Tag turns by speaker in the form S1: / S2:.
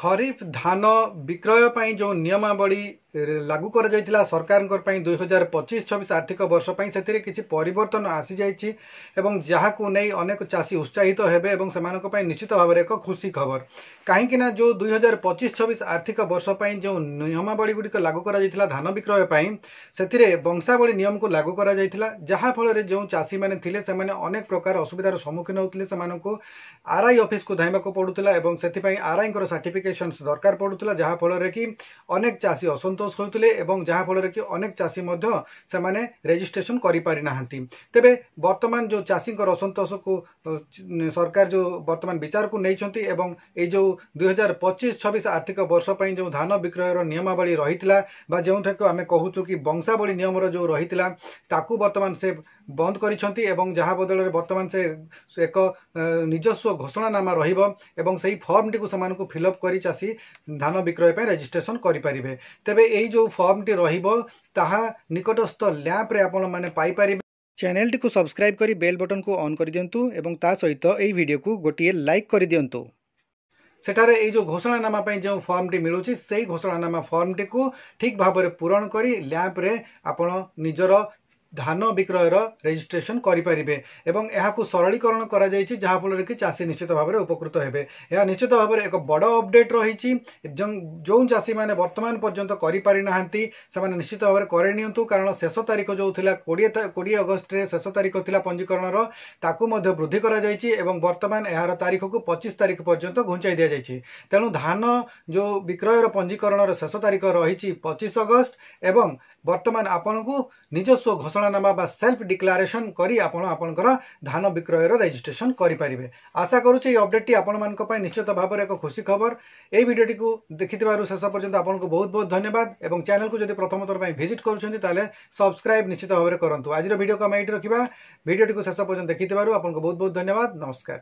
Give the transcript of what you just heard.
S1: खरीफ धान विक्रय ପାଇଁ जो नियमावली लागू कर जाइथिला सरकार 2025-26 आर्थिक वर्ष ପାଇଁ ସେଥିରେ କିଛି परिवर्तन आसी जाइछि एवं जहाकू नै अनेक चाषी उत्साहित हेबे एवं सेमानक ପାଇଁ निश्चित भाव एक खुशी खबर कहीं ना जो 2025-26 आर्थिक वर्ष ପାଇଁ जो नियमावली गुड़िक लागू कर जाइथिला धान विक्रय ପାଇଁ ସେଥିରେ वंशावली नियम को लागू कर जाइथिला जहा फल रे जो चाषी माने थिले से माने अनेक प्रकार असुविधार सम्मुखीन होउथिले सेमानकू आरआई ऑफिस को धाइबाको पडुथिला एवं सेति ପାଇଁ आरआई को सर्टिफिकेशन दरकार पडुथिला जहा फल रे कि अनेक चाषी असंतोष होउथिले एवं जहा फल रे कि अनेक चाषी मध्य से माने रजिस्ट्रेशन करि पारि नाहंती तेबे वर्तमान जो चाषी को असंतोष को सरकार जो वर्तमान विचार को नैछंती एवं ए जो 2025-26 आर्थिक वर्ष ପାଇଁ जो धान विक्रय रो नियमावली रहितला बा जेउठा आमे कहूछु कि वंशावली नियम रो जो रहितला ताकू वर्तमान से बंद करिसंती एवं जहा बदल रे वर्तमान से एक निजस्व घोषणानामा रहिबो एवं सही फॉर्म टी को समान को फिलअप करी चासी धान विक्रय पे रजिस्ट्रेशन करि परिबे तेबे एई जो फॉर्म टी रहिबो ताहा निकटस्थ लैंप रे आपण माने पाई परिबे चैनल टी को सब्सक्राइब करी बेल बटन को ऑन कर दियंतु एवं ता सहित एई वीडियो को गोटिए लाइक कर दियंतु सेठारे ए जो घोषणानामा ପାଇଁ जो फॉर्म टी मिलुची सेही घोषणानामा फॉर्म टी को ठीक भाव में पूरण करी लैंप रे आपण निजर धान विक्रयर रजिस्ट्रेशन करें एवं यहाँ सरलीकरण करा जायछि जहा फल कि चाषी निश्चित भाव में उपकृत हेबे यह निश्चित भाव में एक बड़ अपडेट रही जो चाषी मैंने वर्तमान पर्यंत करि नाहंती से निश्चित भाव में करे नियंतु कारण शेष तारीख जो थिला 20 अगस्त रे शेष तारीख थिला पंजीकरण ताकू मध्य वृद्धि करा जायछि एवं वर्तमान यार तारीख को 25 तारीख पर्यंत घुंचाई दिया जायछि तेणु धान जो विक्रयर पंजीकरण शेष तारीख रही 25 अगस्त एवं वर्तमान आपन को निजस्व घोषणानामा बा सेल्फ डिक्लारेशन करी आपणकर धान विक्रयर रजिस्ट्रेशन करें आशा करुचे अपडेट टी आपण मानक पय निश्चित भाव में एक खुशी खबर ए वीडियोटी को देखिथिबारु शेष पर्यंत आपको बहुत बहुत धन्यवाद एवं चैनल को जदि प्रथम थर पय विजिट करूछन्ती ताले सब्सक्राइब निश्चित भाव में करंतु आज वीडियो को हम एठी रखिबा वीडियोटी को शेष पर्यंत देखिथिबारु आपको बहुत बहुत धन्यवाद नमस्कार।